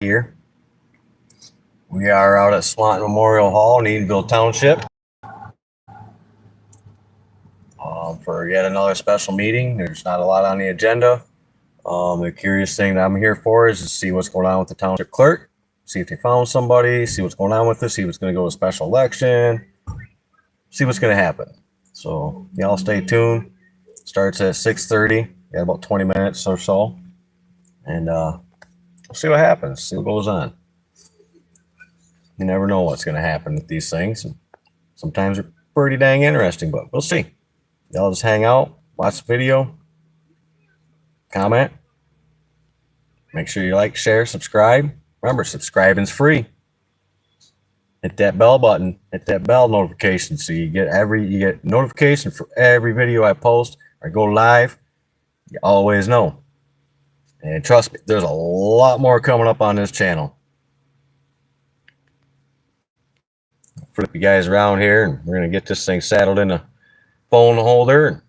here. We are out at Swanton Memorial Hall in Edenville Township for yet another special meeting. There's not a lot on the agenda. The curious thing that I'm here for is to see what's going on with the township clerk, see if they found somebody, see what's going on with this, see what's going to go to special election, see what's going to happen. So y'all stay tuned. Starts at 6:30. Got about 20 minutes or so, and we'll see what happens. See what goes on. You never know what's going to happen with these things. Sometimes they're pretty dang interesting, but we'll see. Y'all just hang out, watch the video, comment. Make sure you like, share, subscribe. Remember, subscribing's free. Hit that bell button, hit that bell notification so you get notification for every video I post or go live. You always know. And trust me, there's a lot more coming up on this channel. Flip you guys around here, and we're gonna get this thing saddled in a phone holder.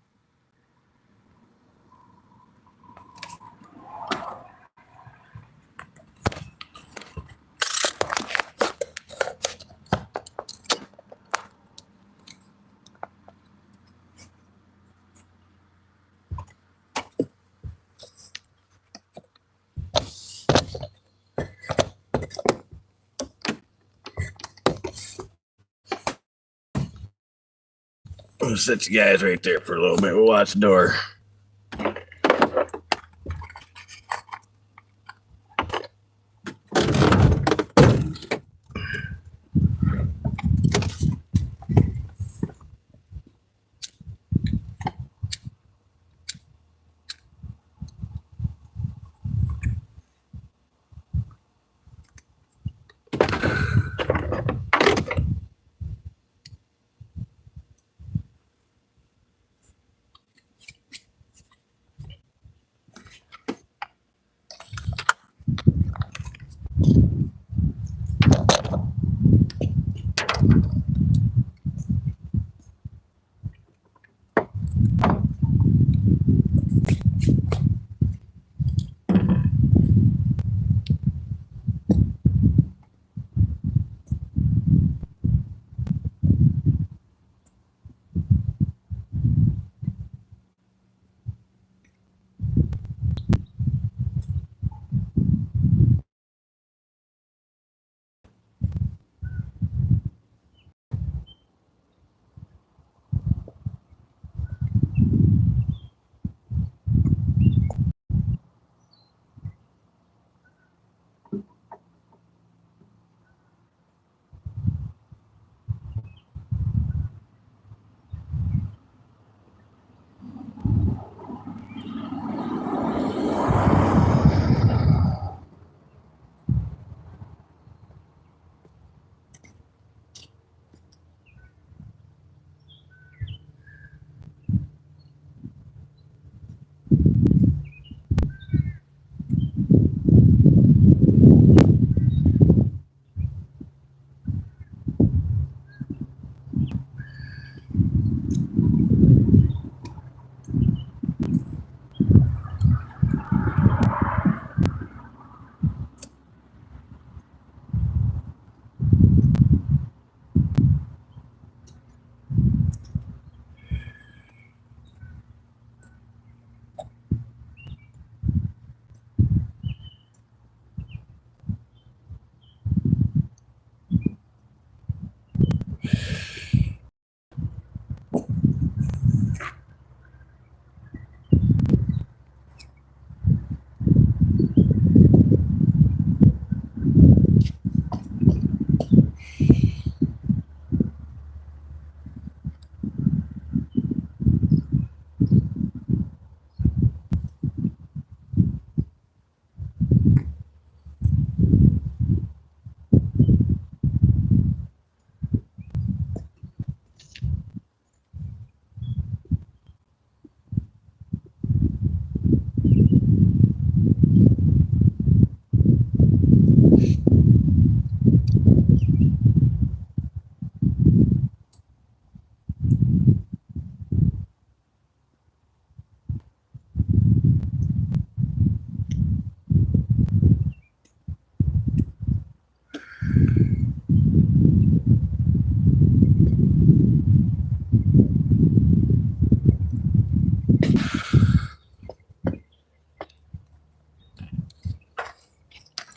I'll set you guys right there for a little bit. We'll watch the door.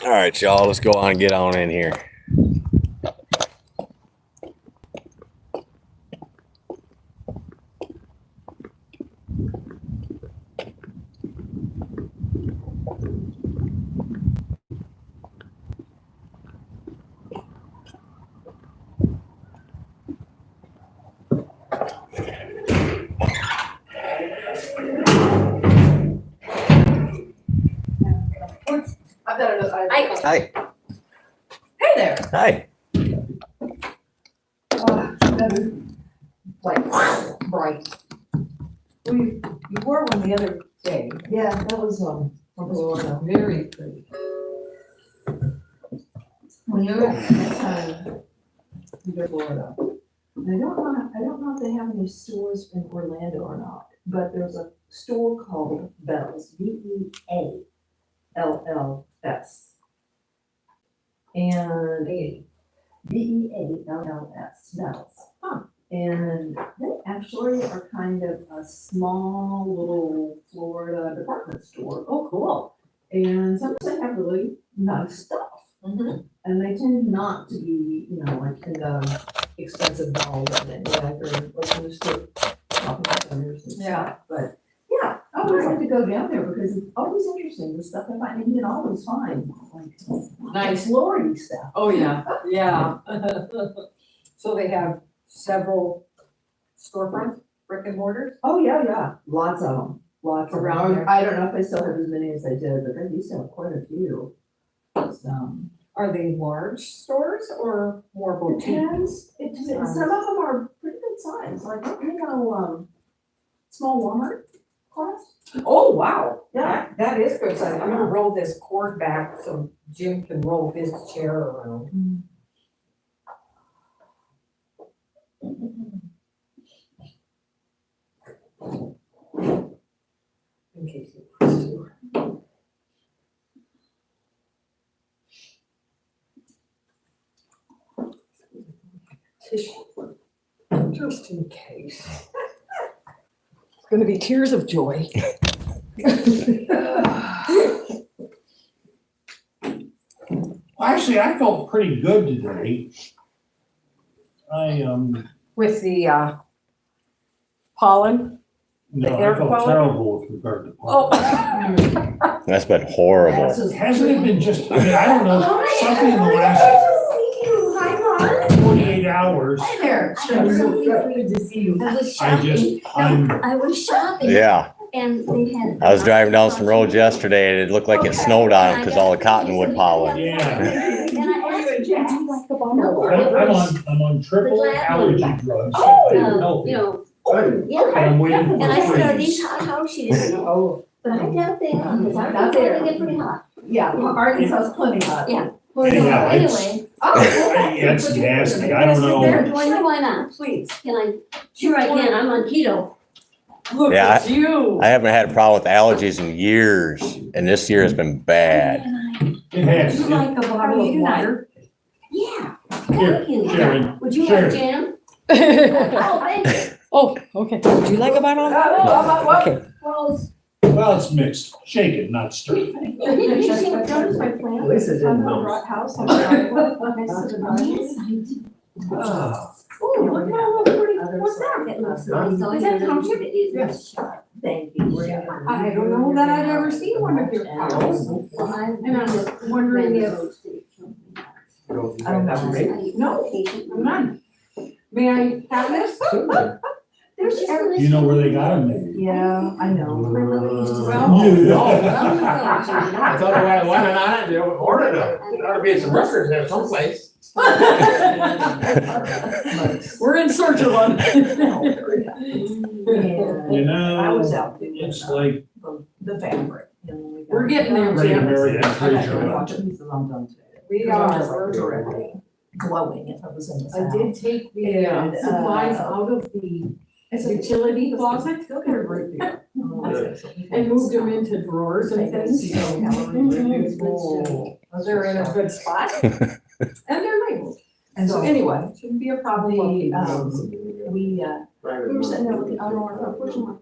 All right, y'all, let's go on and get on in here. I've got another. Hi. Hey there. Hi. Like bright. Well, you wore one the other day. Yeah, that was from Florida. Very pretty. When you're next time you go to Florida, I don't know if they have any stores in Orlando or not, but there's a store called Bells, Bealls. And Bealls, Bells. Huh. And they actually are kind of a small little Florida department store. Oh, cool. And sometimes they have really nice stuff. Mm-hmm. And they tend not to be, like in the expensive dolls and then, they're like in the store shopping centers and stuff. Yeah. But yeah, I always like to go down there because it's always interesting, the stuff I find, and you can always find like Nice. Florida stuff. Oh, yeah, yeah. So they have several storefronts, brick and mortars? Oh, yeah, lots of them, lots Around around there. there. I don't know if they still have as many as they did, but they used to have quite a few. Are they large stores or more boutique? It depends. Some of them are pretty good size, like, small Walmart class. Oh, wow. Yeah. That is good size. I'm gonna roll this cord back so Jim can roll his chair around. In case he wants to. Tissue, just in case. It's gonna be tears of joy. Well, actually, I felt pretty good today. With the pollen? No, The air I felt quality? terrible with regard to Oh. pollen. That's been horrible. Hasn't it been just, I mean, I don't know, something in the last Hi, Ron. 48 hours, Hi there. I'm so good to see you. I was I shopping. I was shopping. Yeah. And they had. I was driving down some roads yesterday and it looked like it snowed on them because all the cottonwood pollen. yeah. And I asked her, would you like a bottle? I'm on triple The glad allergy one. drugs. You know, And yeah. I'm waiting for And I said, are freeze. these hot house? She didn't know. Oh, But I got a thing on, because I'm Not not there. gonna get pretty hot. yeah, Arkansas is plenty hot. Yeah. Well, Anyhow, it's- anyway, Yeah, it's nasty, I don't know. why not? Please. Can I? Sure I can, I'm on keto. Look Yeah, at you. I haven't had a problem with allergies in years, and this year has been bad. It has, Would you like a bottle of water? Yeah. Here, Thank you. Sharon, Would you Sharon. like jam? Oh, thank you. Oh, okay. Would you like a bottle? Okay. Well, Well, it's mixed, shaken, not stirred. did you see what notice my plant? This is On in the house. house on the driveway, next to the driveway? Yes, I did. Oh, look at all those pretty, what's that? It looks nice. So Is that I township? It is Yes. sharp. Thank you. I don't know that I've ever seen one of your cows. Well, And I was wondering if, I don't know. No, none. May I have this? There's just a You know where they got them maybe? Yeah, I know. My mother used to. I thought I wanted on it, they ordered them. There ought to be some records there someplace. We're in search of one. You I was know, out doing it's like, the fabric. and we got- We're getting there, Ready to Jim. marry that I treasure. got to watch it, I'm done today. We I'm are. just like directly glowing if I was in the I south. did take the And, supplies out of the It's a utility closet They're a great deal. and moved them into drawers and things. They're in a good spot and they're labeled. And So so anyway, shouldn't be a problem. we, locating we, We were sitting there with the hour for pushing one.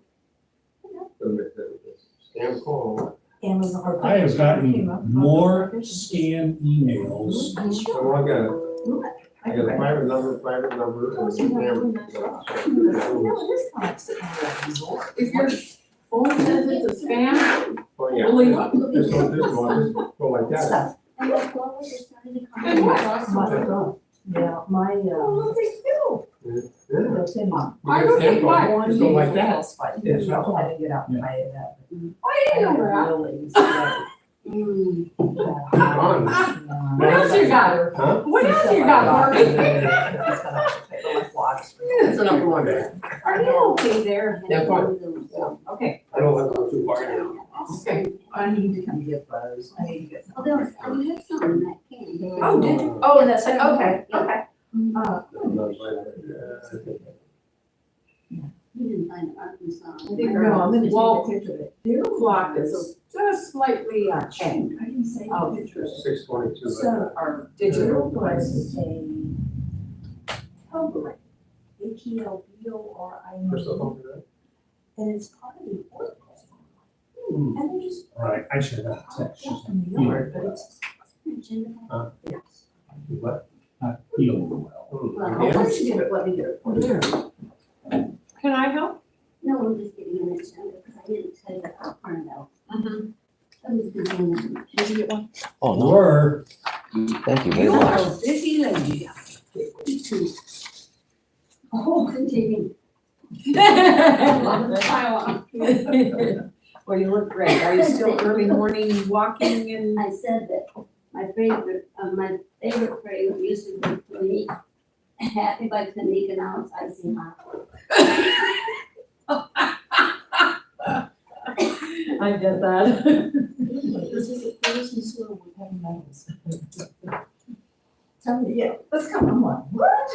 Damn cool. Amazon or. I have came gotten up. more scam emails. So I got a private number, Oh, and so you're spam. doing that job. You know, it is kind of sitting on that resort. If your phone says it's a scam, Oh, yeah. believe it. Just go like that. Stuff. And the flowers are starting to come. And what? Yeah, my, Oh, they do. Yeah. that's in my. I don't think why. Just go like that. I didn't know how to get out and buy it up. I didn't know that. What else you got? Huh? What else you got, Marty? It's enough for one day. Are you okay there? Yeah, fine. Okay. I don't have to go too far now. Okay. I need to come get those. I need to get some. Oh, there was, I had some in that can. Oh, did you? Oh, that's, okay, okay. You didn't find it Arkansas. I think No, I'm gonna take Well, a picture of it. Your clock is just slightly changed. I didn't say Oh. a picture of it. 6:22. So our Digital. was a Helbring, HELBORIN. Crystal told me that. And it's part of the Oracle. Hmm. And they just Right, I should have text. left in the yard, but it's, yes. What? Not feeling well. Well, Yeah. let's get it, let me get it. for you. Can I help? No, I'm just giving you an agenda because I didn't tell you how to print it out. Mm-hmm. I was beginning. Did you get one? Oh, no, Or, thank you very You much. are a busy lady. Oh, continuing. Well, you look great. Are you still early morning walking and? I said that my favorite phrase used to be for me, happy by Tanika, now it's icing hot. I get that. This is in school, we have medals. Tell me, yeah, let's come, I'm like, what?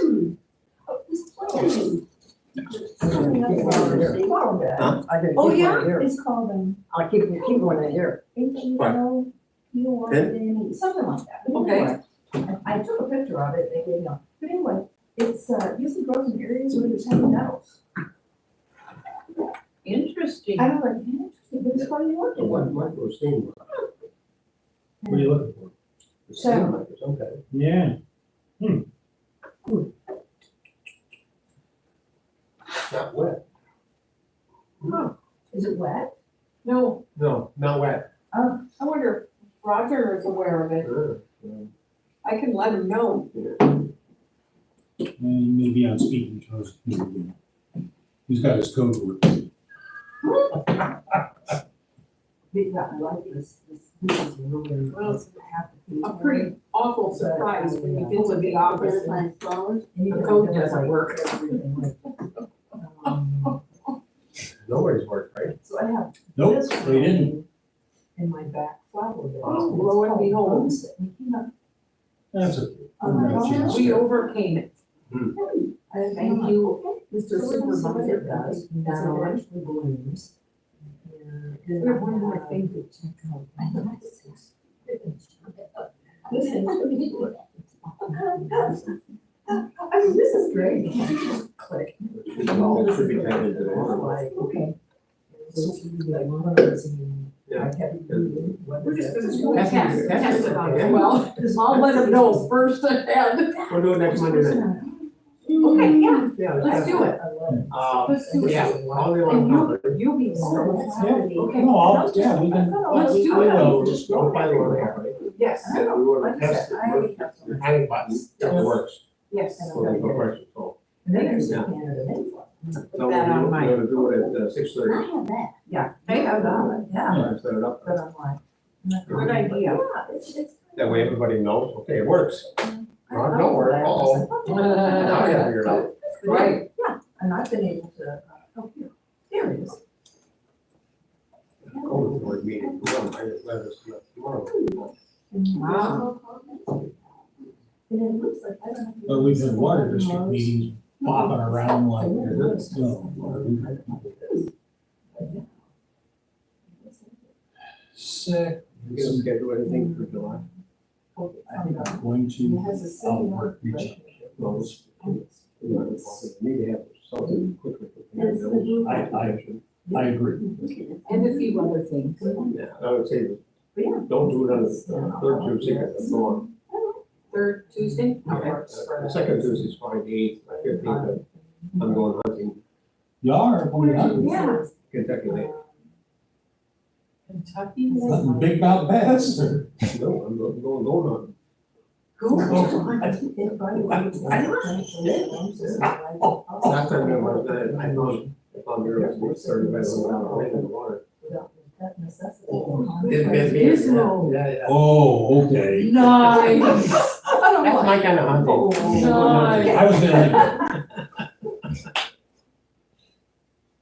Oh, this plane. Flower bed. Huh? Oh, yeah? It's called, I'll keep going in here. HELBORIN, something like that. But Okay. anyway, I took a picture of it, they gave me, but anyway, it's, usually grows in areas where there's heavy metals. Interesting. I don't know, interesting, but it's what you look at. What micro steam? What are you looking for? The So- steam micros, okay. yeah, Not wet. Is it wet? No, No, not wet. I wonder if Roger is aware of it. I can let him know. and maybe on speaking terms. He's got his code word. I like this is really. Well, it's A pretty awful surprise when you get to the office and Identify flowers. the code doesn't work. Nobody's worked, right? So I have. Nope, this they didn't. In my back flower bed. Oh, lo and behold. That's okay. Oh, We overcame it. Thank you, Mr. Supervisor does, now actually blooms. We have one more thing to check out. This is really good. I mean, this is great. Click. It should be kind of today. Like, okay. So it should be like one of those, Yeah. like heavy duty, what We're is just it? gonna That's test, good. test it on Yeah. it. Well, I'll let him know first ahead. We'll do it next Monday night. Okay, yeah, Yeah. let's do it. I love it. Let's do it. Yeah, all the And one. you'll be. Okay. No, yeah, we can. Let's do we it. will. Just go by the one they have, right? Yes, We want Like to I test said, I already it. have some. Hang button, that works. yes. So there's no question, so. And then there's the Yeah. Canada Mayflower. So that on my- we're gonna do it at 6:30. I have that. Yeah, I have that, yeah, Set it up. but I'm like. Good idea. Yeah, it's. That way everybody knows, okay, it works. I Don't worry, know, but I was uh-oh. like, Now I gotta figure it out. Right. Yeah, and I've been able to, help you. There it is. Go to the board meeting, I just let us know tomorrow. Wow. And it looks like, I don't know. But we've had water district meetings bopping around like, Is sick. You gonna schedule anything for July? I think I'm going It to, has a I'll city. work, reach out. Those. We need to have something quickly. It's the blue. I I agree. And a few other things. Yeah, I would say, Yeah. don't do it on the third Tuesday, that's the one. Third Tuesday? The second Tuesday's fine, the eighth, I could think that I'm going hunting You are, what are you hunting? Yeah. Kentucky Lake. Kentucky? Hunting big mouth bass or? No, I'm going on. Cool. Last time I was there, I found there was 30 minutes in the water. It's been, yeah. Oh, okay. Nice. That's my kind of hunting. Nice. I was gonna,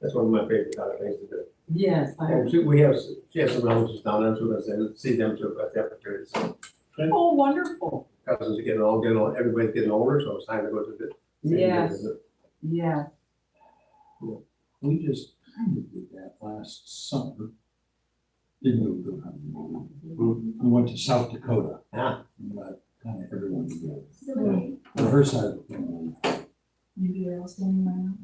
That's one of my favorite kind of things to do. Yes, I And she has some relatives down there, so I said, see them too, at the opportunity. So Oh, wonderful. cousins are getting everybody's getting older, so it's time to go to the. Yes. Yeah. we just kind of did that last summer. Didn't go hunting. We went to South Dakota. Yeah. And got kind of everyone together. On her side of the family. Maybe you're all standing around.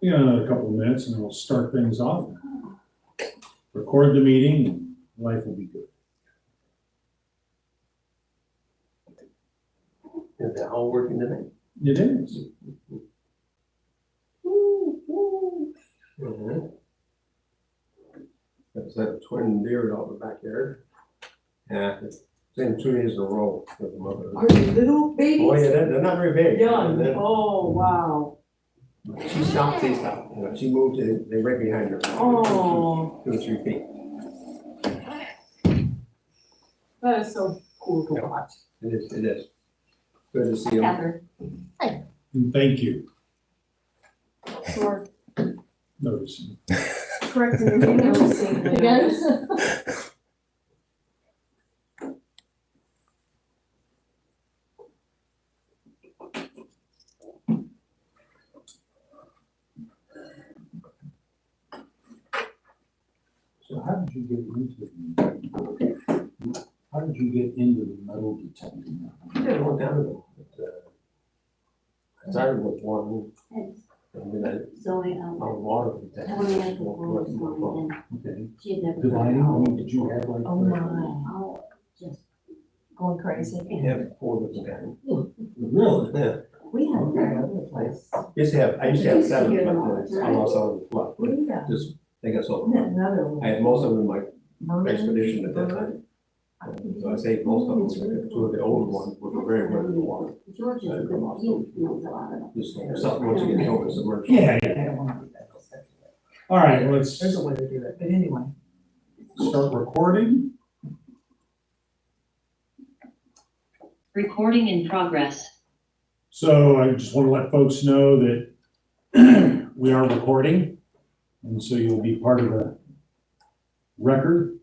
We got another couple of minutes and we'll start things off. Record the meeting and life will be good. Is that all working tonight? It is. Mhm. That's that twin deer out in the backyard. Yeah, it's been 2 days in a row with the mother. Are you little babies? Oh, yeah, they're not very big. Young. And then Oh, wow. she stopped, they stopped. You know, she moved, they're right behind her. Oh, 2 or 3 feet. that is so cool to watch. It is, it is. Good to see them. Catherine. And thank you. Sure. Noticing. Correcting your name. Yes. So how did you get into the metal detecting? Yeah, one time ago. I started with one, and then I Zoe, found water. Tony had to go this morning Okay. and she had never. Dividing, I mean, did you have like? Oh, my. Oh, just. Going crazy. Yeah, 4 different kinds. Really? Yeah. We had that other place. I used to have 7, but I lost all the flood. We got Just, they got so. another one. I had most of them in my Merlin. expedition at that time. So I saved most of them, so 2 of the older ones were very good in the water. George is a good, he knows a lot of them. Just something once you get over submerged. Yeah, yeah. All right, let's There's a way to do it, but anyway. start recording. Recording in progress. So I just want to let folks know that we are recording. And so you'll be part of the record.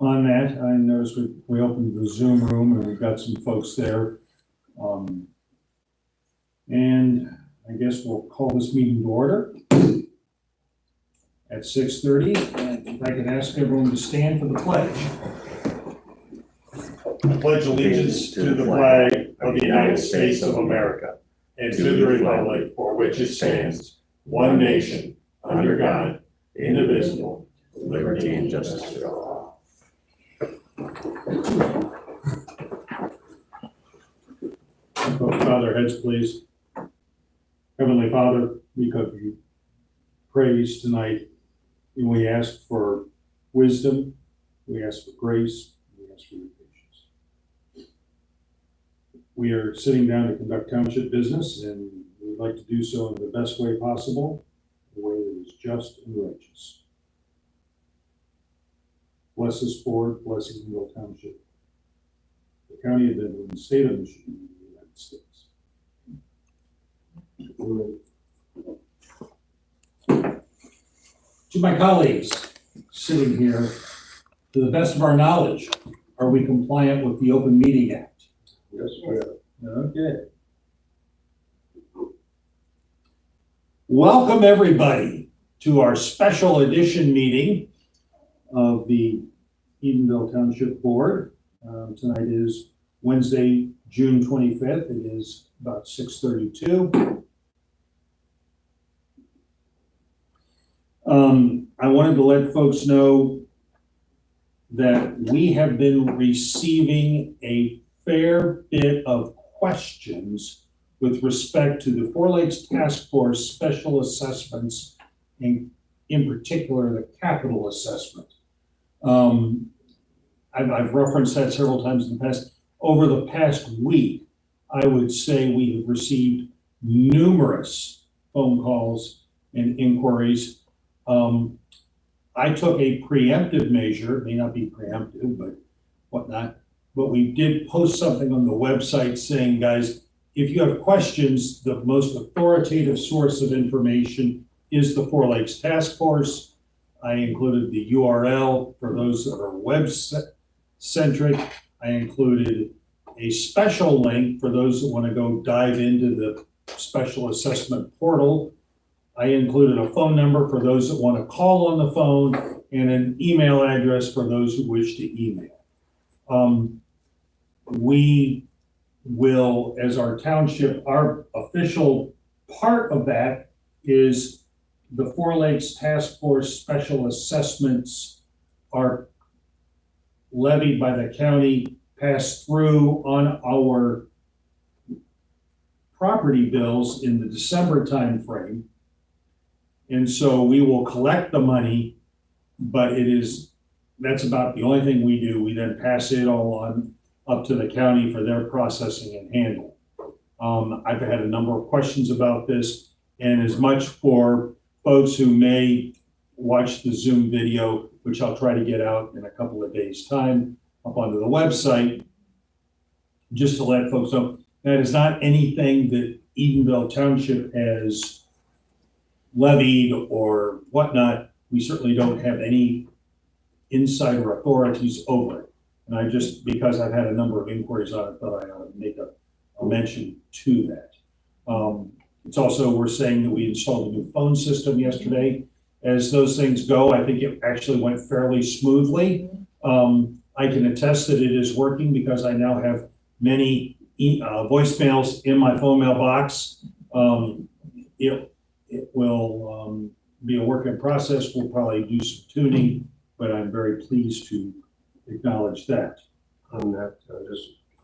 On that, I noticed we opened the Zoom room and we've got some folks there. And I guess we'll call this meeting to order at 6:30. And if I can ask everyone to stand for the pledge. I pledge allegiance to the flag of the United States of America and to the republic for which it stands, one nation, under God, indivisible, with liberty and justice for all. Folks, bow their heads, please. Heavenly Father, we give you praise tonight, and we ask for wisdom, we ask for grace, we ask for your patience. We are sitting down to conduct township business, and we'd like to do so in the best way possible, a way that is just and righteous. Bless this board, bless Eatonville Township, the county of Denver, and the state of Michigan, and the United States. To my colleagues sitting here, to the best of our knowledge, are we compliant with the Open Meeting Act? Yes, we are. Okay. Welcome, everybody, to our special edition meeting of the Eatonville Township Board. Tonight is Wednesday, June 25th. It is about 6:32. I wanted to let folks know that we have been receiving a fair bit of questions with respect to the Four Lakes Task Force special assessments, in particular, the capital assessment. I've referenced that several times in the past. Over the past week, I would say we have received numerous phone calls and inquiries. I took a preemptive measure, it may not be preemptive, but whatnot, but we did post something on the website saying, guys, if you have questions, the most authoritative source of information is the Four Lakes Task Force. I included the URL for those that are web-centric. I included a special link for those that want to go dive into the special assessment portal. I included a phone number for those that want to call on the phone and an email address for those who wish to email. We will, as our township, our official part of that is the Four Lakes Task Force special assessments are levied by the county, pass through on our property bills in the December timeframe. And so we will collect the money, but that's about the only thing we do. We then pass it all on up to the county for their processing and handling. I've had a number of questions about this, and as much for folks who may watch the Zoom video, which I'll try to get out in a couple of days' time up onto the website, just to let folks know that is not anything that Edenville Township has levied or whatnot. We certainly don't have any insider authorities over it. And I just, because I've had a number of inquiries on it, thought I ought to make a mention to that. It's also, we're saying that we installed a new phone system yesterday. As those things go, I think it actually went fairly smoothly. I can attest that it is working because I now have many voicemails in my phone mailbox. It will be a work in process. We'll probably do some tuning, but I'm very pleased to acknowledge that. On that,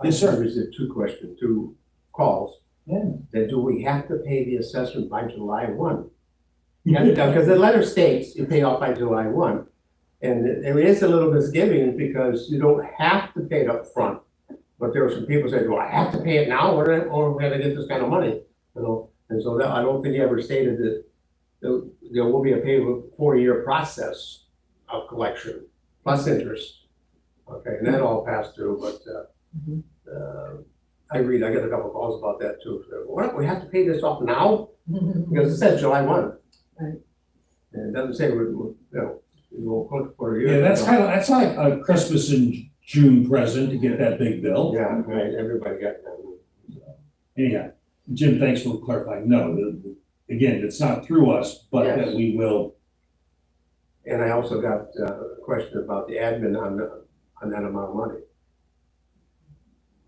Yes, sir. I received two calls. Yeah. That do we have to pay the assessment by July 1? Yeah, because the letter states you pay off by July 1. And there is a little misgiving because you don't have to pay it up front. But there are some people say, do I have to pay it now or are we gonna get this kind of money? You know, and so that, I don't think he ever stated that there will be a 4-year process of collection plus interest. Okay, and that all passed through, but I get a couple of calls about that too. So, what, we have to pay this off now? Because it says July 1. Right. And it doesn't say we'll put for a year. Yeah, that's like a Christmas and June present to get that big bill. Yeah, right, everybody got that. Anyhow, Jim, thanks for clarifying. No, again, it's not through us, but Yes. that we will. And I also got a question about the admin on that amount of money.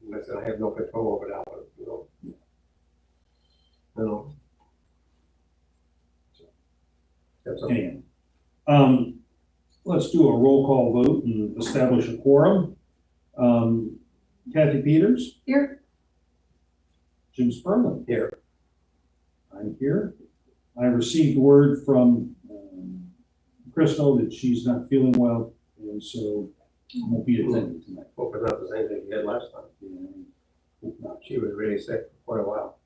And I said, I have no control over that one, you know. You know. That's all. Anyhow, let's do a roll call vote and establish a quorum. Kathy Peters? Here. Jim Sperling? Here. I'm here. I received word from Crystal that she's not feeling well, and so won't be attending tonight. Hope it's not the same thing you did last time. And hope not. She was really sick for quite a while.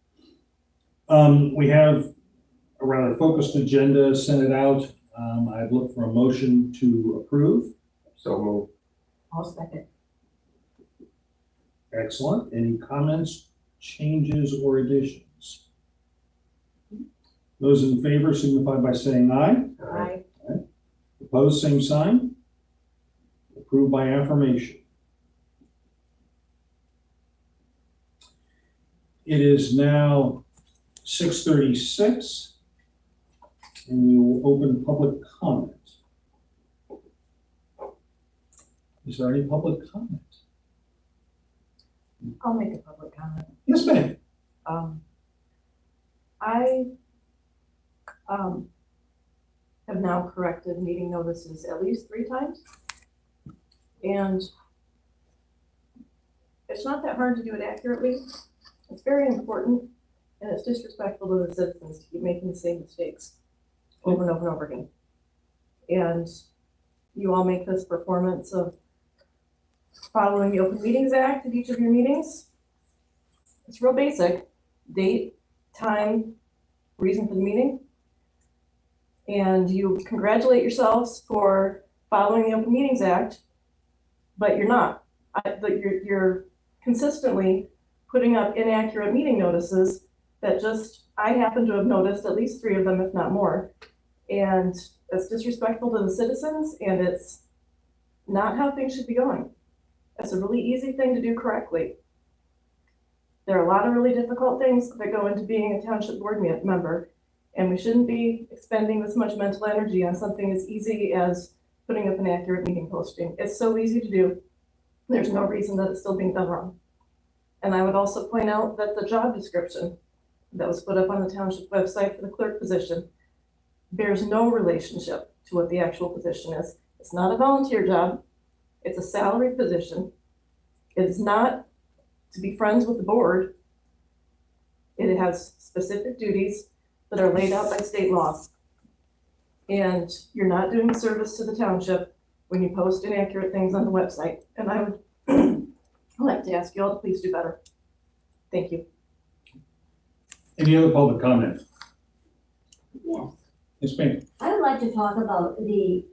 We have a rather focused agenda sent it out. I'd look for a motion to approve. So move. I'll second. Excellent. Any comments, changes, or additions? Those in favor signify by saying aye. Aye. Opposed, same sign. Approved by affirmation. It is now 6:36, and we will open public comment. Is there any public comment? I'll make a public comment. Yes, ma'am. I have now corrected meeting notices at least 3 times. And it's not that hard to do it accurately. It's very important, and it's disrespectful to the citizens to keep making the same mistakes over and over and over again. And you all make this performance of following the Open Meetings Act at each of your meetings. It's real basic: date, time, reason for the meeting. And you congratulate yourselves for following the Open Meetings Act, but you're not. But you're consistently putting up inaccurate meeting notices that I happen to have noticed at least 3 of them, if not more. And it's disrespectful to the citizens, and it's not how things should be going. It's a really easy thing to do correctly. There are a lot of really difficult things that go into being a township board member, and we shouldn't be expending this much mental energy on something as easy as putting up an accurate meeting posting. It's so easy to do. There's no reason that it's still being done wrong. And I would also point out that the job description that was put up on the township website for the clerk position bears no relationship to what the actual position is. It's not a volunteer job. It's a salaried position. It's not to be friends with the board. It has specific duties that are laid out by state law. And you're not doing a service to the township when you post inaccurate things on the website. And I would like to ask you all to please do better. Thank you. Any other public comment? Yes, Yes, ma'am. I would like to talk about the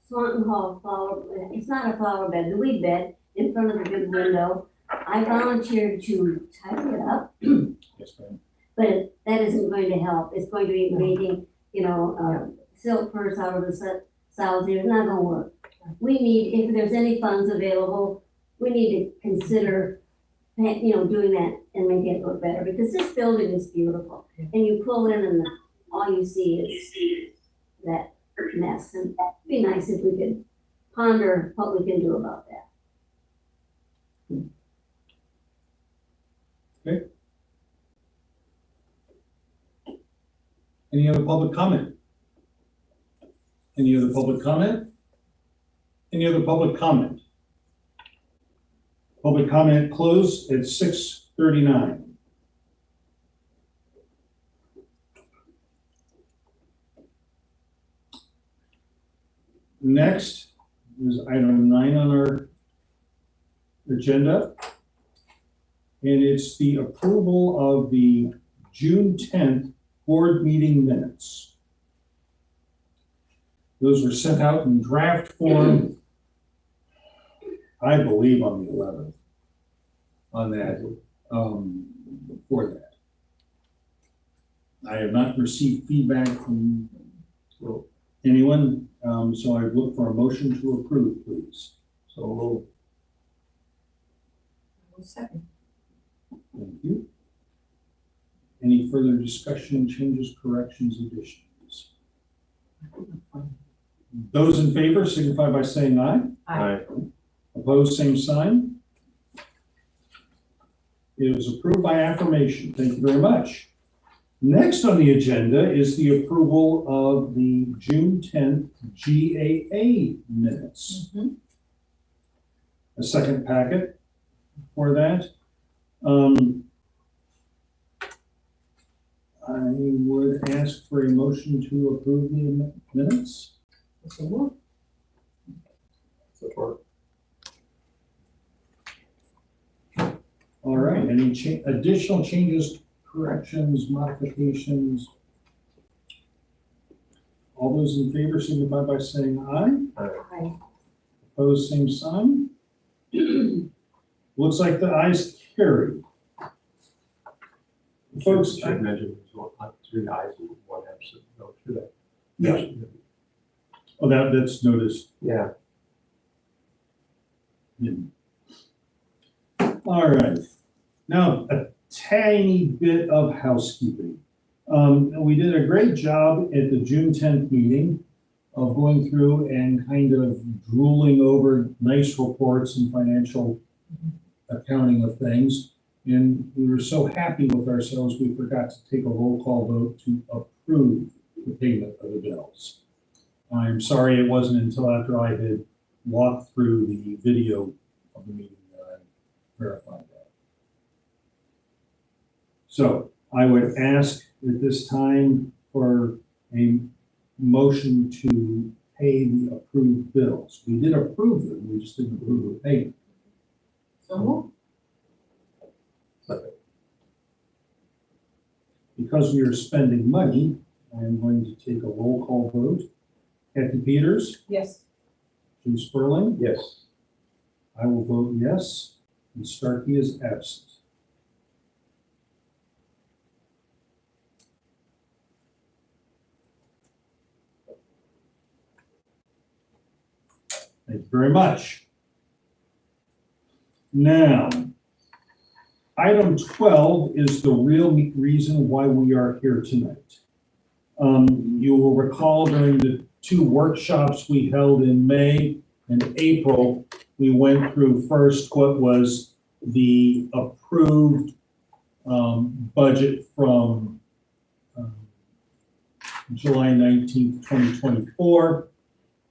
Swanton Hall flower, it's not a flower bed, the weed bed in front of the big window. I volunteered to tidy it up, Yes, ma'am. but that isn't going to help. It's going to be making, silk purse out of the sows here. It's not gonna work. We need, if there's any funds available, we need to consider, doing that and make it look better, because this building is beautiful. And you pull in and all you see is that mess. And it'd be nice if we could ponder what we can do about that. Any other public comment? Any other public comment? Any other public comment? Public comment closed at 6:39. Next is item 9 on our agenda. And it's the approval of the June 10th board meeting minutes. Those were sent out in draft form, I believe on the 11th, on that, for that. I have not received feedback from anyone, so I look for a motion to approve, please. So, Second. thank you. Any further discussion, changes, corrections, additions? Those in favor signify by saying aye. Aye. Opposed, same sign. It is approved by affirmation. Thank you very much. Next on the agenda is the approval of the June 10th GAA minutes. A second packet for that. I would ask for a motion to approve the minutes. Support. All right, any additional changes, corrections, modifications? All those in favor signify by saying aye. Aye. Opposed, same sign. Looks like the ayes carry. Folks, Should mention, there's 3 ayes and 1 absent, go through that. yeah. Oh, that's noticed. Yeah. All right, now a tiny bit of housekeeping. We did a great job at the June 10th meeting of going through and kind of drooling over nice reports and financial accounting of things. And we were so happy with ourselves, we forgot to take a roll call vote to approve the payment of the bills. I'm sorry it wasn't until after I had walked through the video of the meeting that I verified that. So I would ask at this time for a motion to pay the approved bills. We did approve them, we just didn't approve the payment. So, Because we are spending money, I'm going to take a roll call vote. Kathy Peters, yes. Jim Sperling, Yes. I will vote yes, and Starkey is absent. Thank you very much. Now, item 12 is the real reason why we are here tonight. You will recall during the 2 workshops we held in May and April, we went through first what was the approved budget from July 19th, 2024.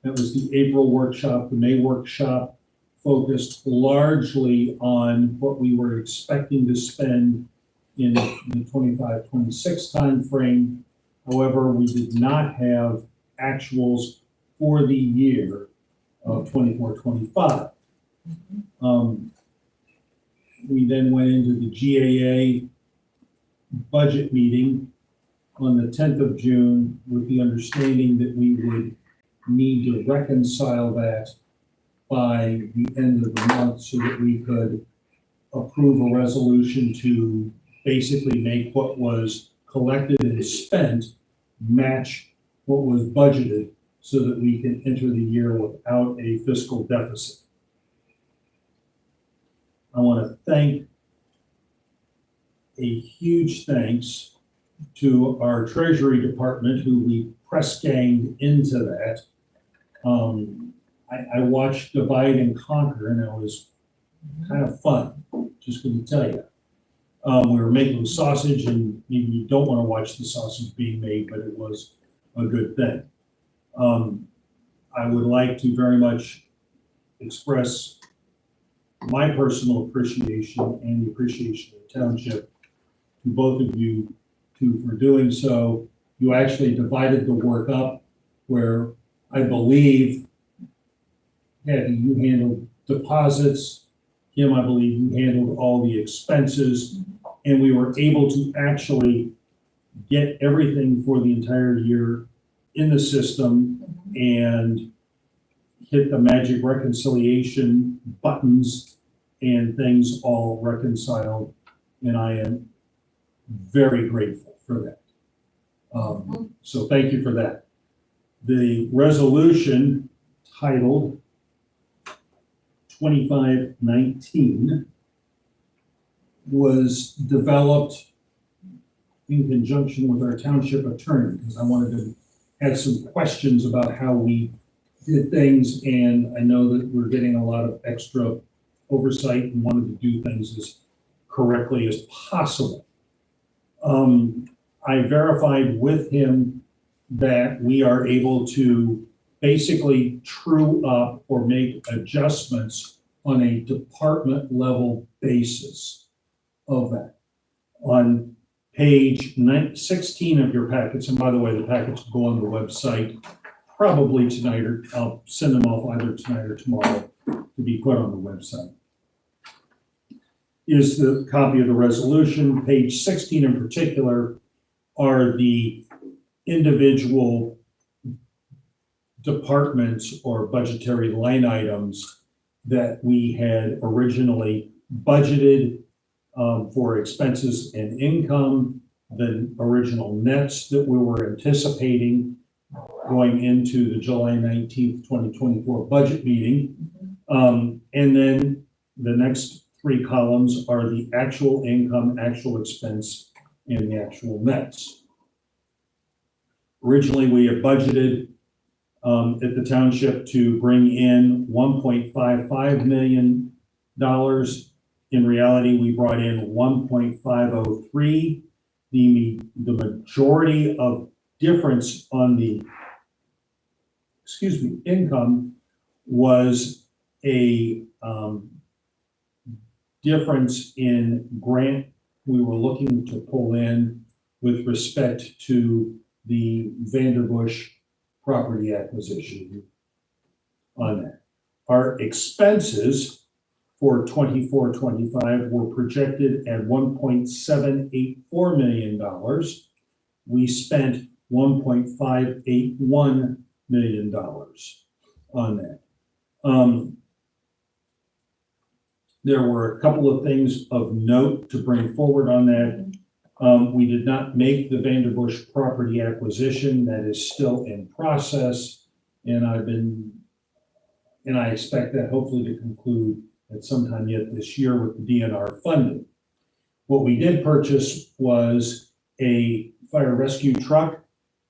That was the April workshop. The May workshop focused largely on what we were expecting to spend in the 25-26 timeframe. However, we did not have actuals for the year of 24-25. We then went into the GAA budget meeting on the 10th of June with the understanding that we would need to reconcile that by the end of the month so that we could approve a resolution to basically make what was collected and spent match what was budgeted so that we can enter the year without a fiscal deficit. I want to thank a huge thanks to our Treasury Department who we press ganged into that. I watched Divide and Conquer and it was kind of fun, just going to tell you. We were making sausage and maybe you don't want to watch the sausage being made, but it was a good thing. I would like to very much express my personal appreciation and the appreciation of the township to both of you for doing so. You actually divided the work up where I believe, Kathy, you handled deposits. Kim, I believe you handled all the expenses, and we were able to actually get everything for the entire year in the system and hit the magic reconciliation buttons and things all reconciled. And I am very grateful for that. So thank you for that. The resolution titled 2519 was developed in conjunction with our township attorney because I wanted to have some questions about how we did things, and I know that we're getting a lot of extra oversight and wanted to do things as correctly as possible. I verified with him that we are able to basically true up or make adjustments on a department level basis of that. On page 16 of your packets, and by the way, the packets will go on the website probably tonight, or I'll send them off either tonight or tomorrow to be put on the website, is the copy of the resolution. Page 16 in particular are the individual departments or budgetary line items that we had originally budgeted for expenses and income, the original nets that we were anticipating going into the July 19th, 2024 budget meeting. And then the next 3 columns are the actual income, actual expense, and the actual nets. Originally, we had budgeted at the township to bring in $1.55 million. In reality, we brought in 1.503. The majority of difference on the income was a, difference in grant we were looking to pull in with respect to the Vanderbush property acquisition on that. Our expenses for 24-25 were projected at $1.784 million. We spent $1.581 million on that. There were a couple of things of note to bring forward on that. We did not make the Vanderbush property acquisition. That is still in process. And I expect that hopefully to conclude at some time yet this year with the DNR funding. What we did purchase was a fire rescue truck,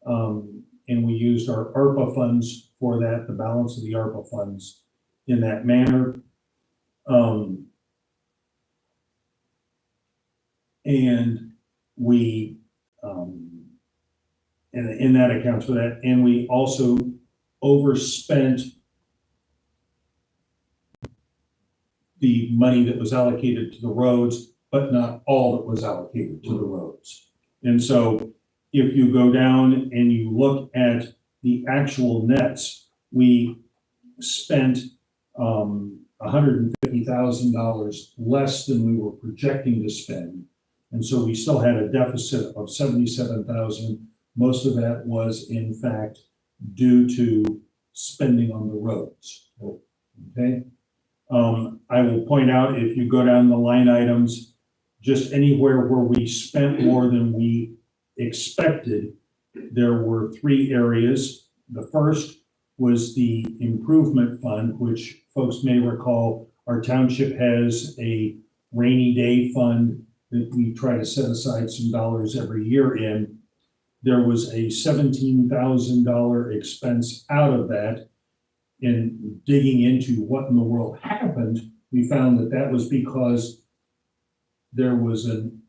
and we used our ARPA funds for that, the balance of the ARPA funds in that manner. And we, and that accounts for that. And we also overspent the money that was allocated to the roads, but not all that was allocated to the roads. And so if you go down and you look at the actual nets, we spent $150,000 less than we were projecting to spend. And so we still had a deficit of $77,000. Most of that was in fact due to spending on the roads. Okay. I will point out, if you go down the line items, just anywhere where we spent more than we expected, there were three areas. The first was the improvement fund, which folks may recall our township has a rainy day fund that we try to set aside some dollars every year in. There was a $17,000 expense out of that. In digging into what in the world happened, we found that that was because there was an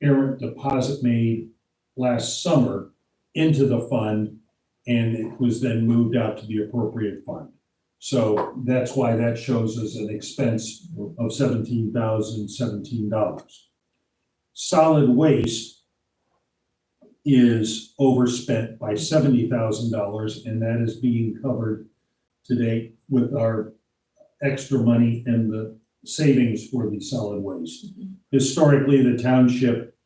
errant deposit made last summer into the fund, and it was then moved out to the appropriate fund. So that's why that shows as an expense of $17,017. Solid waste is overspent by $70,000, and that is being covered today with our extra money and the savings for the solid waste. Historically, the township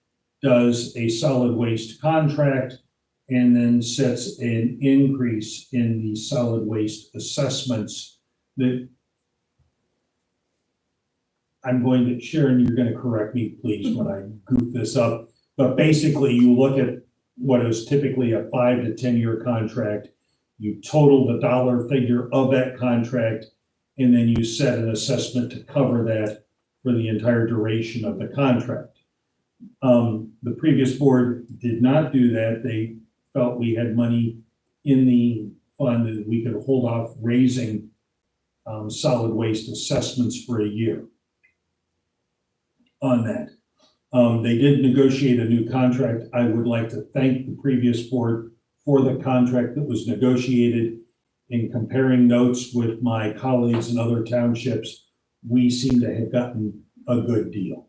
does a solid waste contract and then sets an increase in the solid waste assessments that I'm going to, Sharon, you're going to correct me, please, when I goof this up. But basically, you look at what is typically a 5 to 10 year contract, you total the dollar figure of that contract, and then you set an assessment to cover that for the entire duration of the contract. The previous board did not do that. They felt we had money in the fund that we could hold off raising solid waste assessments for a year on that. They did negotiate a new contract. I would like to thank the previous board for the contract that was negotiated. In comparing notes with my colleagues in other townships, we seem to have gotten a good deal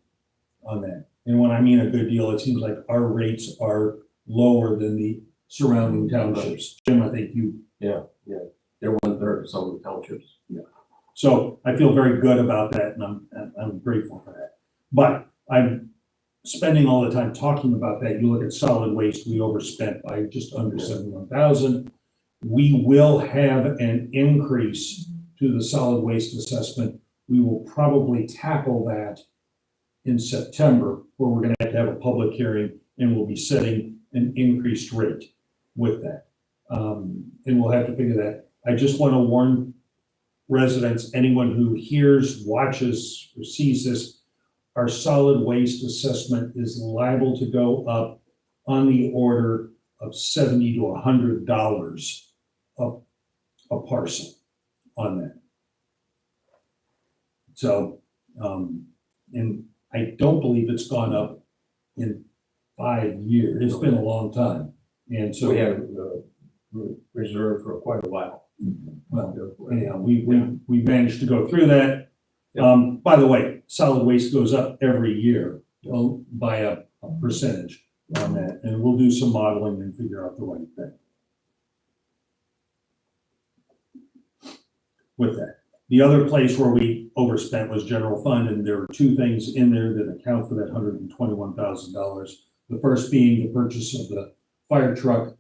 on that. And when I mean a good deal, it seems like our rates are lower than the surrounding townships. Jim, I think you. Yeah, they're 1/3 of some of the townships. So I feel very good about that, and I'm grateful for that. But I'm spending all the time talking about that. You look at solid waste, we overspent by just under 71,000. We will have an increase to the solid waste assessment. We will probably tackle that in September, where we're going to have a public hearing, and we'll be setting an increased rate with that. And we'll have to figure that. I just want to warn residents, anyone who hears, watches, or sees this, our solid waste assessment is liable to go up on the order of $70 to $100 a parcel on that. So, and I don't believe it's gone up in 5 years. It's been a long time. And so We have reserved for quite a while. Well, anyhow, we managed to go through that. By the way, solid waste goes up every year, by a percentage on that, and we'll do some modeling and figure out the right thing. With that, the other place where we overspent was general fund, and there were two things in there that account for that $121,000. The first being the purchase of the fire truck,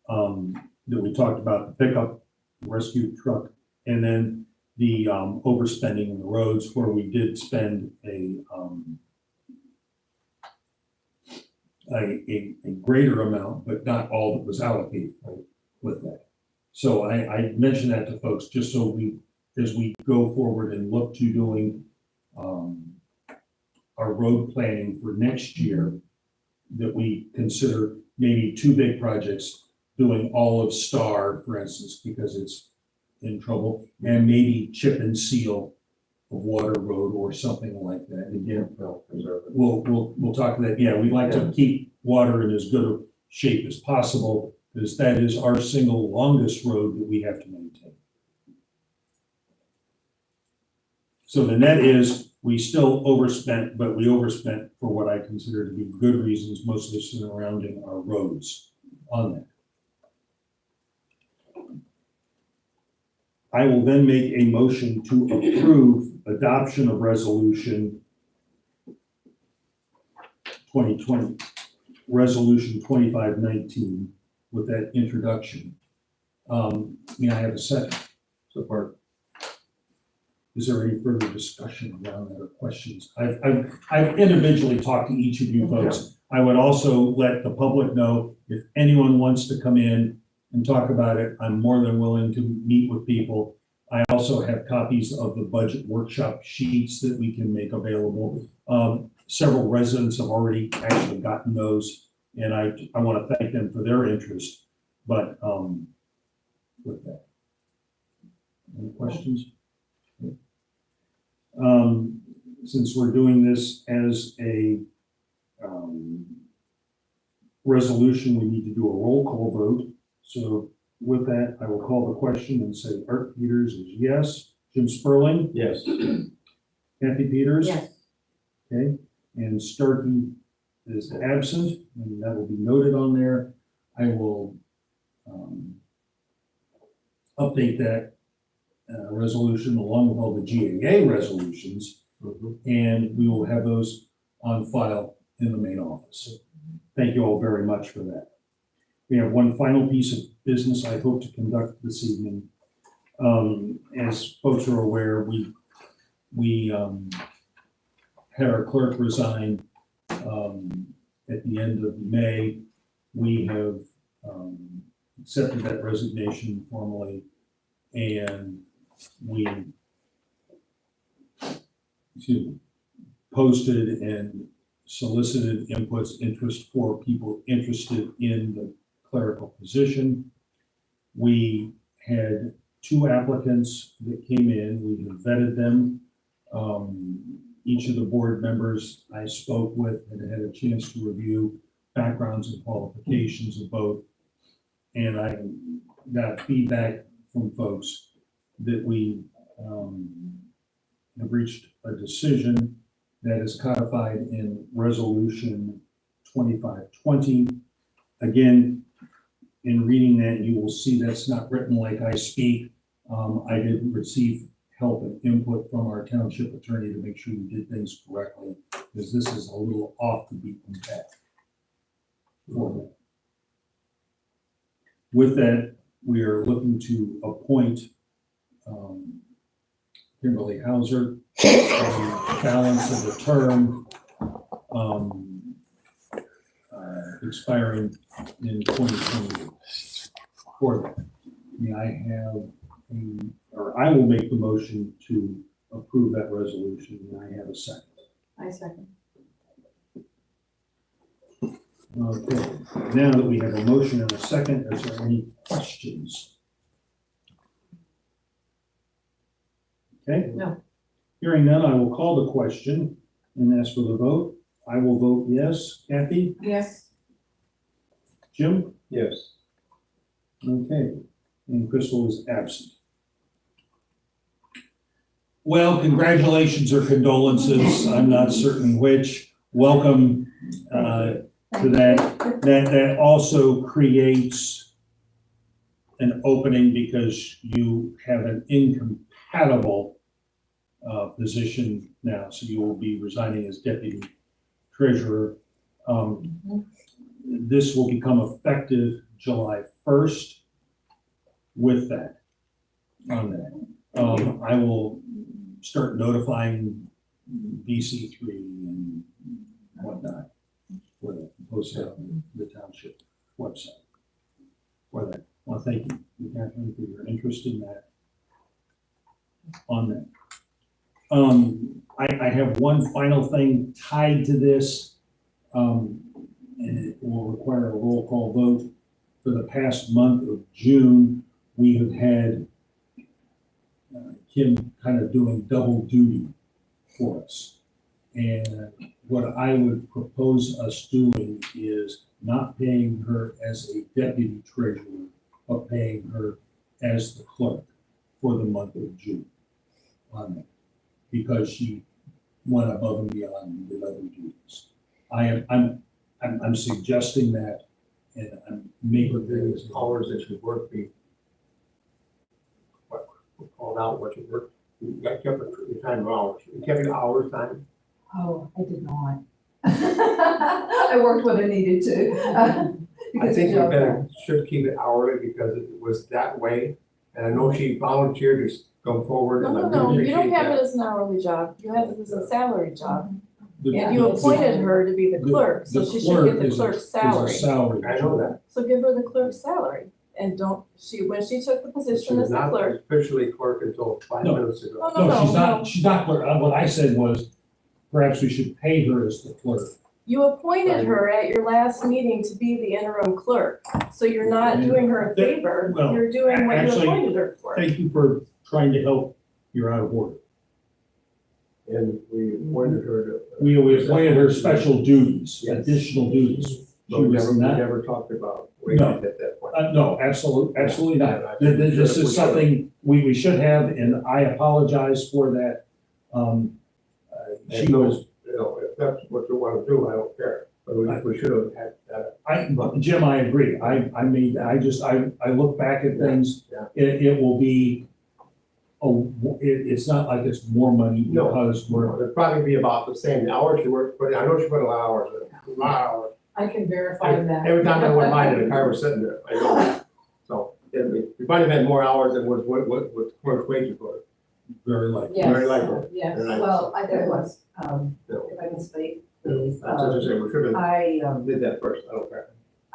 that we talked about, the pickup rescue truck, and then the overspending in the roads, where we did spend a greater amount, but not all that was allocated with that. So I mentioned that to folks just so as we go forward and look to doing our road planning for next year, that we consider maybe two big projects, doing all of Star, for instance, because it's in trouble, and maybe chip and seal of Water Road or something like that. Again, we'll talk to that. Yeah, we'd like to keep water in as good a shape as possible, because that is our single longest road that we have to maintain. So the net is, we still overspent, but we overspent for what I consider to be good reasons, mostly surrounding our roads on that. I will then make a motion to approve adoption of resolution 2020, resolution 2519 with that introduction. May I have a second? Support. Is there any further discussion around that or questions? I've individually talked to each of you folks. I would also let the public know if anyone wants to come in and talk about it, I'm more than willing to meet with people. I also have copies of the budget workshop sheets that we can make available. Several residents have already actually gotten those, and I want to thank them for their interest. But with that, any questions? Since we're doing this as a resolution, we need to do a roll call vote. So with that, I will call the question and say Art Peters is yes. Jim Sperling? Yes. Kathy Peters? Yes. Okay, and Starkey is absent, and that will be noted on there. I will update that resolution along with all the GAA resolutions, and we will have those on file in the main office. Thank you all very much for that. We have one final piece of business I hope to conduct this evening. As folks are aware, we had our clerk resign at the end of May. We have accepted that resignation formally, and we posted and solicited interest for people interested in the clerical position. We had 2 applicants that came in. We have vetted them. Each of the board members I spoke with and had a chance to review backgrounds and qualifications of both. And I got feedback from folks that we have reached a decision that is codified in resolution 2520. Again, in reading that, you will see that's not written like I speak. I did receive help and input from our township attorney to make sure we did things correctly, because this is a little off the beaten path for that. With that, we are looking to appoint Kimberly Hauser, balance of the term expiring in 2028. For that, may I have I will make the motion to approve that resolution, and I have a second. I second. Okay, now that we have a motion and a second, is there any questions? Okay? No. Hearing none, I will call the question and ask for the vote. I will vote yes. Kathy? Yes. Jim? Yes. Okay. And Crystal is absent. Well, congratulations or condolences, I'm not certain which. Welcome to that. That also creates an opening because you have an incompatible position now, so you will be resigning as deputy treasurer. This will become effective July 1st with that, on that. I will start notifying BC3 and whatnot for that, post on the township website for that. Well, thank you, Catherine, for your interest in that, on that. I have one final thing tied to this, and it will require a roll call vote. For the past month of June, we have had Kim kind of doing double duty for us. And what I would propose us doing is not paying her as a deputy treasurer, but paying her as the clerk for the month of June on that, because she went above and beyond and did other duties. I'm suggesting that, and I'm making Various hours that you work be called out what you work. You got kept your time of hours. You kept your hours time. Oh, I did not. I worked what I needed to. I because think the we job- better, should keep it hourly because it was that way. And I know she volunteered to go forward. No, and I no, do no, you don't appreciate have that. it as an hourly job, you have it as a salary job. The- And you appointed her to be the clerk, so the she should clerk get the is a- clerk's is a salary. salary. I know that. So give her the clerk's salary, and don't, when she took the She position was as the not clerk. officially clerk until 5 No. minutes ago. No, No, she's no. not, she's not clerk. What I said was, perhaps we should pay her as the clerk. You appointed her at your last meeting to be the interim clerk, so you're not doing her a favor, Well, you're doing what you actually, appointed her for. Thank you for trying to help. You're out of order. And we appointed her to. We appointed her special duties, Yes. additional duties. She So we was we not, never talked about wages No. at that point. no, absolutely Yeah, not. I think we This should- we is should. something we should have, and I apologize for that. She And was, You know, if that's what you want to do, I don't care. But we should have had that. Jim, I agree. I look back at things. Yeah. It will be, it's not like it's more money No. because we're, It'd probably be about the same. The hours she worked, but I know she put a lot of hours in, a lot of hours. I can verify that. Every time I went by, the car was sitting there. I know that. So, we might have had more hours than what clerk's wages were. very likely. Yes. Very likely. Yes. And I- Well, I There think was. No. if I can speak, please. That's what I said, we should have I did that first. I don't care.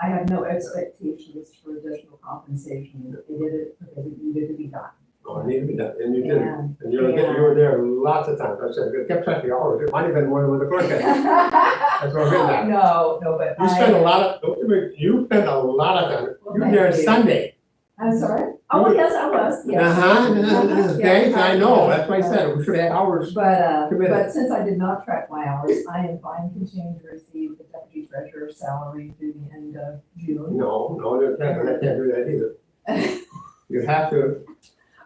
I have no expectations for additional compensation. They did it because it needed to be done. No, it needed to be done, and you did it. And And you were there lots of times. I said, you kept track of your hours. It might have been more than what the clerk had. That's what I'm getting at. No, but You spent a lot of, you spent a lot of time. Well, You were thank there you. Sunday. I'm sorry? Oh, yes, I was, yes. Uh-huh, okay, I know, that's why I said, we should have had hours. Committed. But since I did not track my hours, I am fine continuing to receive the deputy treasurer's salary through the end of June. No, you can't do that either. You have to,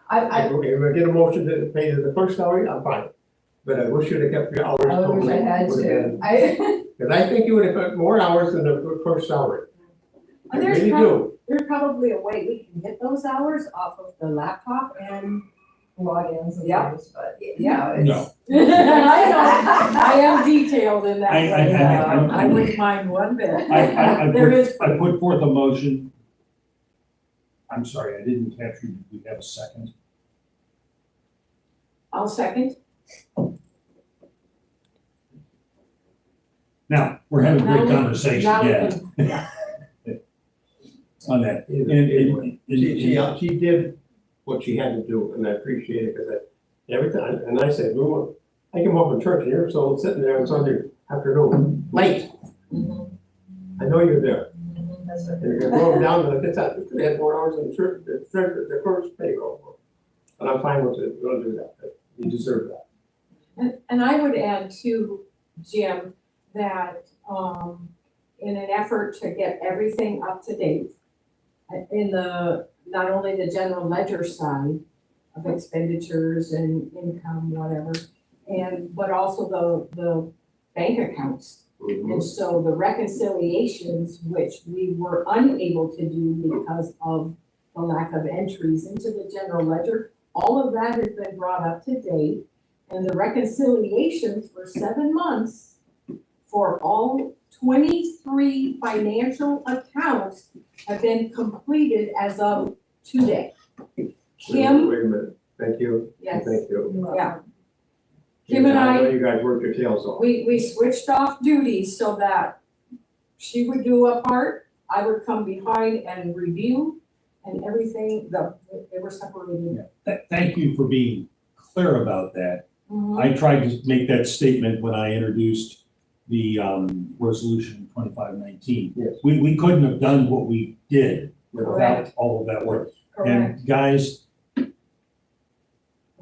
I if we get a motion to pay the first salary, I'm fine. But I wish you'd have kept your hours. I wish I had Would've to. been- Cause I think you would have put more hours than the first salary. I There's really prob- do. There's probably a way we can get those hours off of the laptop and, Logins and Yeah. things, but yeah, it's. No. I know, I am detailed in that I- way. I- I wouldn't mind one bit. I There is, put forth a motion. I'm sorry, I didn't capture, did we have a second? I'll second. Now, we're having a Now great we- conversation, now we yeah, can- on that. She did what she had to do, and I appreciate it, because every time, and I said, I came home from church, and you're so sitting there on Sunday afternoon, late. I know you're there. That's And you're going down to the, they had more hours in the church, the first payroll. And I'm fine with it, we'll do that, you deserve that. And I would add too, Jim, that, in an effort to get everything up to date, in the not only the general ledger side of expenditures and income, whatever, but also the bank accounts. And so the reconciliations, which we were unable to do because of the lack of entries into the general ledger, all of that has been brought up to date. And the reconciliations for 7 months for all 23 financial accounts have been completed as of today. Kim, Wait a minute, thank you, yes, thank you. yeah. Kim and I know I, you guys worked your tails off. we switched off duties so that she would do a part, I would come behind and review, and everything, they were separated. Thank you for being clear about that. Mhm. I tried to make that statement when I introduced the resolution 2519. Yes. We couldn't have done what we did without Correct. all of that work. Correct. And guys,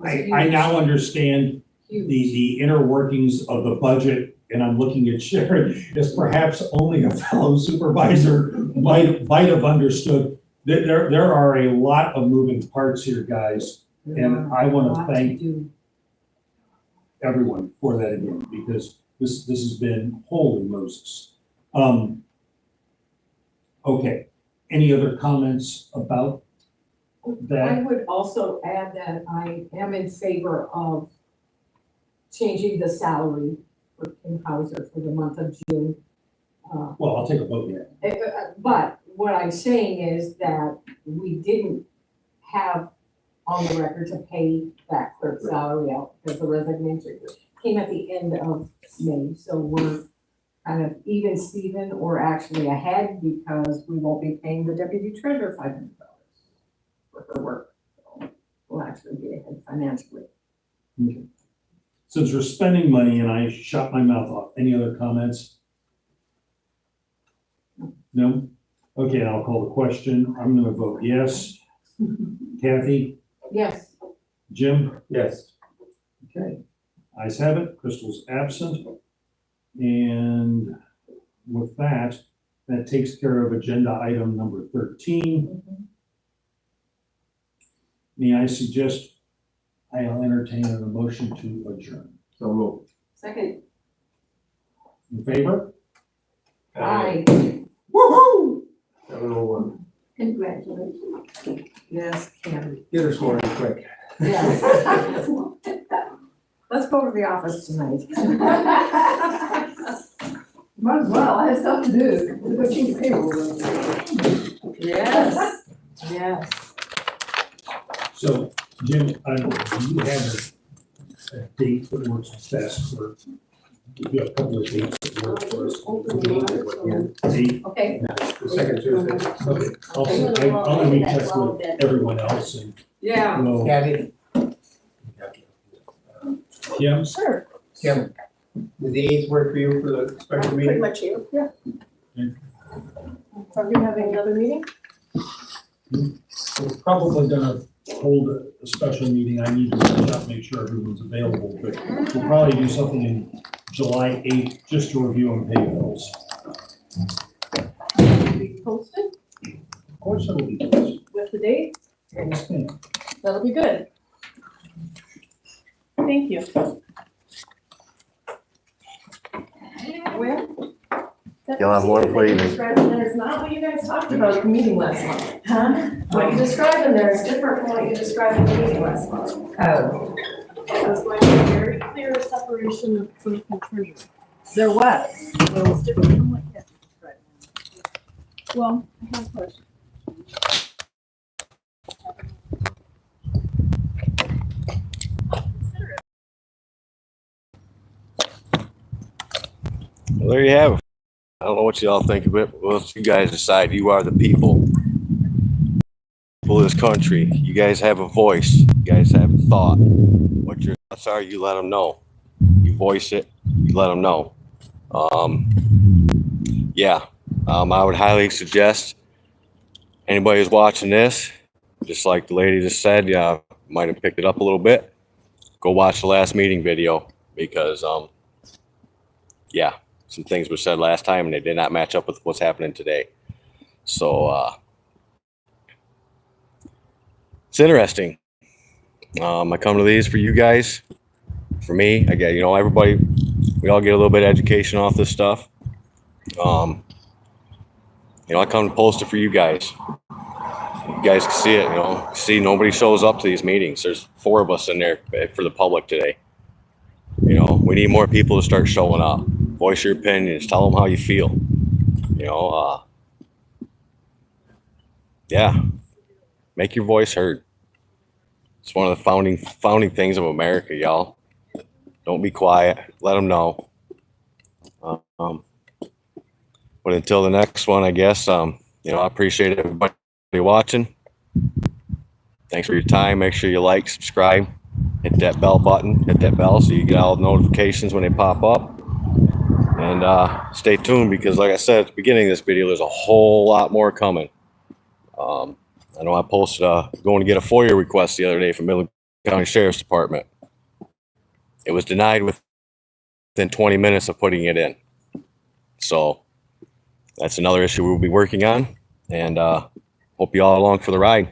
I now understand the inner workings of the budget, and I'm looking at Sharon, as perhaps only a fellow supervisor might have understood. There are a lot of moving parts here, guys, and I want to thank everyone for that again, because this has been, holy Moses. Okay, any other comments about I that? would also add that I am in favor of changing the salary for Kim Hauser for the month of June. Well, I'll take a vote yeah. But what I'm saying is that we didn't have on the record to pay that clerk salary out because the resignation came at the end of May. So we're kind of even Steven or actually ahead because we won't be paying the deputy treasurer $500 for her work. So we'll actually be ahead financially. Okay. Since we're spending money and I shut my mouth off, any other comments? No? Okay, I'll call the question. I'm gonna vote yes. Kathy? Yes. Jim? Yes. Okay. Ayes have it. Crystal's absent. And with that, that takes care of agenda item number 13. May I suggest I'll entertain a motion to adjourn. So move. Second. In favor? Aye. Woo-hoo! 7:01. Congratulations. Yes, Kim. Get her sworn in quick. Yes. Let's go to the office tonight. Might as well, I have stuff to do. Go change payroll. Yes, yes. So, Jim, do you have a date that works best for, you have a couple of dates that work for us? Date? Okay, The second Tuesday. Okay, I'll let me check with everyone else and yeah. we'll, Kathy? Kim, Sure. Kim, does the 8th work for you for the special Pretty meeting? much you, yeah. Okay. Are you having another meeting? we're probably gonna hold a special meeting. I need to reach out, make sure everyone's available, but we'll probably do something in July 8th, just to review and pay bills. Be posted Of course, it'll be good. with the date? Yes, ma'am. That'll be good. Thank you. Where? You'll have a wonderful evening. Described in there is not what you guys talked about at the meeting last month. Huh? What you described in there is different from what you described in the meeting last month. Oh. It was going to be a very clear separation of clerk and treasurer. There was. It was different from what you described. Well, I have a question. Well, there you have it. I don't know what you all think of it, but once you guys decide, you are the people. People of this country. You guys have a voice. You guys have a thought. What your thoughts are, you let them know. You voice it, you let them know. I would highly suggest anybody who's watching this, just like the lady just said, might have picked it up a little bit. Go watch the last meeting video because, some things were said last time and they did not match up with what's happening today. So, it's interesting. I come to these for you guys. For me, I get, everybody, we all get a little bit of education off this stuff. I come to post it for you guys. You guys can see it, see nobody shows up to these meetings. There's 4 of us in there for the public today. We need more people to start showing up. Voice your opinions, tell them how you feel. Yeah, make your voice heard. It's one of the founding things of America, y'all. Don't be quiet. Let them know. But until the next one, I guess, I appreciate everybody watching. Thanks for your time. Make sure you like, subscribe, hit that bell button, hit that bell so you get all the notifications when they pop up. And stay tuned because, like I said at the beginning of this video, there's a whole lot more coming. I know I posted going to get a FOIA request the other day from Midland County Sheriff's Department. It was denied within 20 minutes of putting it in. So that's another issue we'll be working on. And hope you all along for the ride.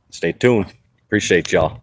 Stay tuned. Appreciate y'all.